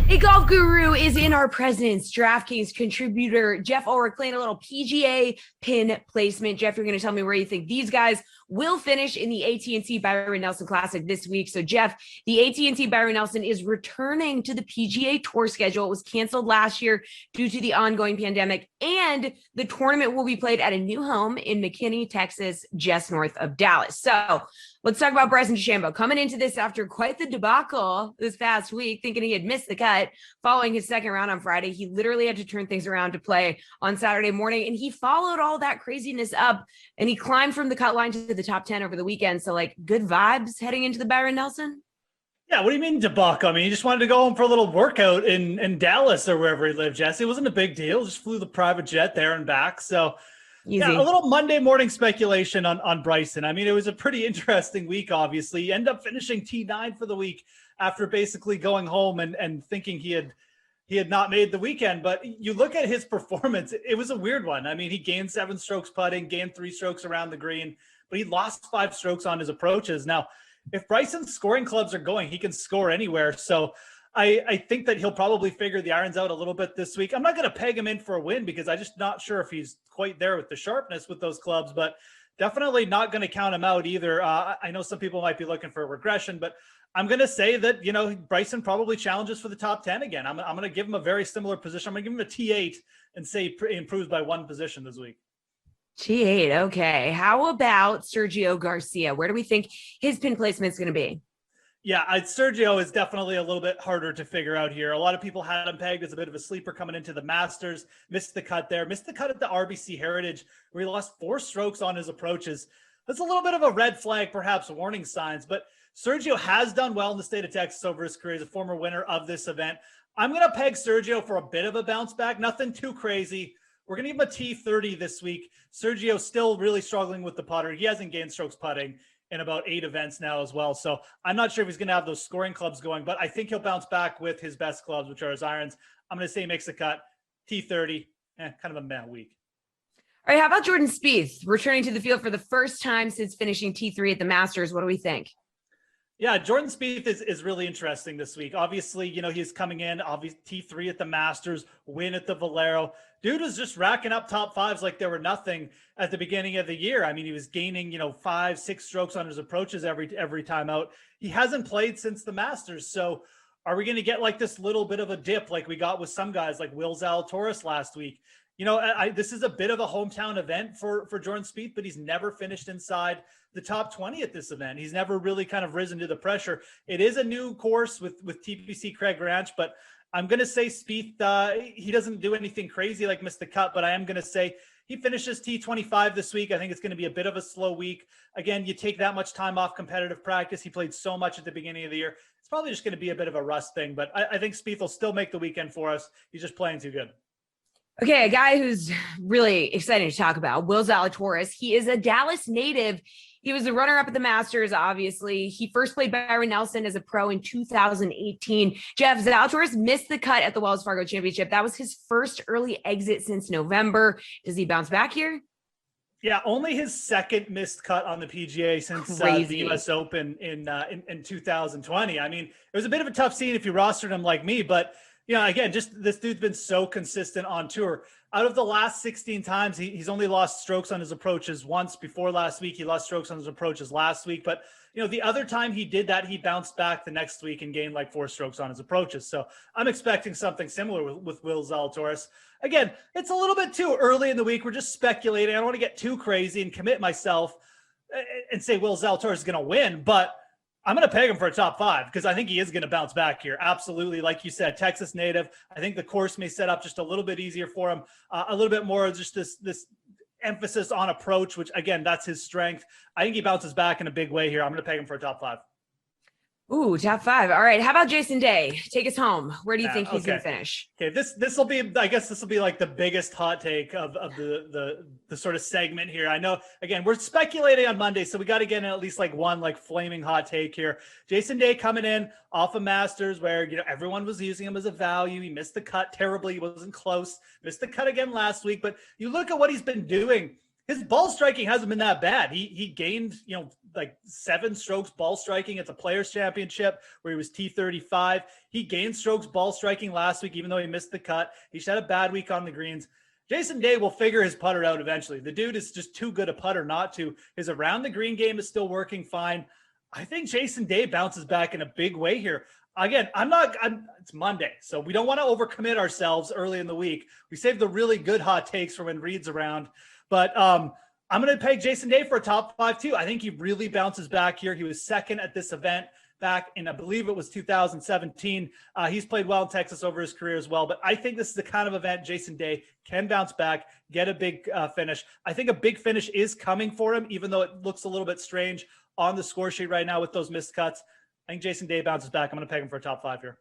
A golf guru is in our presence. DraftKings contributor Geoff Ulrich playing a little PGA pin placement. Geoff, you're going to tell me where you think these guys will finish in the AT&T Byron Nelson Classic this week. So, Geoff, the AT&T Byron Nelson is returning to the PGA Tour schedule. It was canceled last year due to the ongoing pandemic, and the tournament will be played at a new home in McKinney, Texas, just north of Dallas. So, let's talk about Bryson DeChambeau coming into this after quite the debacle this past week, thinking he had missed the cut following his second round on Friday. He literally had to turn things around to play on Saturday morning, and he followed all that craziness up, and he climbed from the cut line to the top 10 over the weekend. So, like, good vibes heading into the Byron Nelson? Yeah, what do you mean debacle? I mean, he just wanted to go home for a little workout in Dallas or wherever he lived, Jessie. It wasn't a big deal. Just flew the private jet there and back. So, Easy. Yeah, a little Monday morning speculation on Bryson. I mean, it was a pretty interesting week, obviously. He ended up finishing T9 for the week after basically going home and thinking he had not made the weekend. But you look at his performance, it was a weird one. I mean, he gained 7 strokes putting, gained 3 strokes around the green, but he lost 5 strokes on his approaches. Now, if Bryson's scoring clubs are going, he can score anywhere. So I think that he'll probably figure the irons out a little bit this week. I'm not going to peg him in for a win because I'm just not sure if he's quite there with the sharpness with those clubs, but definitely not going to count him out either. I know some people might be looking for a regression, but I'm going to say that, Bryson probably challenges for the top 10 again. I'm going to give him a very similar position. I'm going to give him a T8 and say he improves by 1 position this week. T8, okay. How about Sergio Garcia? Where do we think his pin placement is going to be? Yeah, Sergio is definitely a little bit harder to figure out here. A lot of people had him pegged as a bit of a sleeper coming into the Masters. Missed the cut there. Missed the cut at the RBC Heritage, where he lost 4 strokes on his approaches. That's a little bit of a red flag, perhaps warning signs. But Sergio has done well in the state of Texas over his career. He's a former winner of this event. I'm going to peg Sergio for a bit of a bounce back. Nothing too crazy. We're going to give him a T30 this week. Sergio's still really struggling with the putter. He hasn't gained strokes putting in about 8 events now as well. So I'm not sure if he's going to have those scoring clubs going, but I think he'll bounce back with his best clubs, which are his irons. I'm going to say he makes the cut. T30, kind of a meh week. All right, how about Jordan Spieth returning to the field for the first time since finishing T3 at the Masters? What do we think? Yeah, Jordan Spieth is really interesting this week. Obviously, he's coming in, obviously T3 at the Masters, win at the Valero. Dude was just racking up top 5s like there were nothing at the beginning of the year. I mean, he was gaining, 5-6 strokes on his approaches every time out. He hasn't played since the Masters. So are we going to get like this little bit of a dip like we got with some guys like Will Zalatoris last week? This is a bit of a hometown event for Jordan Spieth, but he's never finished inside the top 20 at this event. He's never really kind of risen to the pressure. It is a new course with TPC Craig Ranch, but I'm going to say Spieth, he doesn't do anything crazy like miss the cut, but I am going to say he finishes T25 this week. I think it's going to be a bit of a slow week. Again, you take that much time off competitive practice. He played so much at the beginning of the year. It's probably just going to be a bit of a rust thing, but I think Spieth will still make the weekend for us. He's just playing too good. Okay, a guy who's really exciting to talk about, Will Zalatoris. He is a Dallas native. He was the runner-up at the Masters, obviously. He first played Byron Nelson as a pro in 2018. Geoff, Zalatoris missed the cut at the Wells Fargo Championship. That was his first early exit since November. Does he bounce back here? Yeah, only his second missed cut on the PGA since the U.S. Open in 2020. I mean, it was a bit of a tough scene if you rostered him like me, but again, just this dude's been so consistent on tour. Out of the last 16 times, he's only lost strokes on his approaches once. Before last week, he lost strokes on his approaches last week. But, the other time he did that, he bounced back the next week and gained like 4 strokes on his approaches. So I'm expecting something similar with Will Zalatoris. Again, it's a little bit too early in the week. We're just speculating. I don't want to get too crazy and commit myself and say Will Zalatoris is going to win, but I'm going to peg him for a top 5 because I think he is going to bounce back here. Absolutely. Like you said, Texas native. I think the course may set up just a little bit easier for him. A little bit more of just this emphasis on approach, which again, that's his strength. I think he bounces back in a big way here. I'm going to peg him for a top 5. Ooh, top 5. All right. How about Jason Day? Take us home. Where do you think he's going to finish? Okay. This will be, I guess this will be like the biggest hot take of the sort of segment here. I know, again, we're speculating on Monday, so we got to get in at least like one like flaming hot take here. Jason Day coming in off of Masters where, everyone was using him as a value. He missed the cut terribly. He wasn't close. Missed the cut again last week, but you look at what he's been doing his ball striking hasn't been that bad. He gained, like 7 strokes ball striking at the Players Championship where he was T35. He gained strokes ball striking last week, even though he missed the cut. He had a bad week on the greens. Jason Day will figure his putter out eventually. The dude is just too good a putter not to. His around the green game is still working fine. I think Jason Day bounces back in a big way here. Again, it's Monday, so we don't want to overcommit ourselves early in the week. We saved the really good hot takes for when Reed's around. But I'm going to peg Jason Day for a top 5 too. I think he really bounces back here. He was second at this event back in, I believe it was 2017. He's played well in Texas over his career as well. But I think this is the kind of event Jason Day can bounce back, get a big finish. I think a big finish is coming for him, even though it looks a little bit strange on the score sheet right now with those missed cuts. I think Jason Day bounces back. I'm going to peg him for a top 5 here.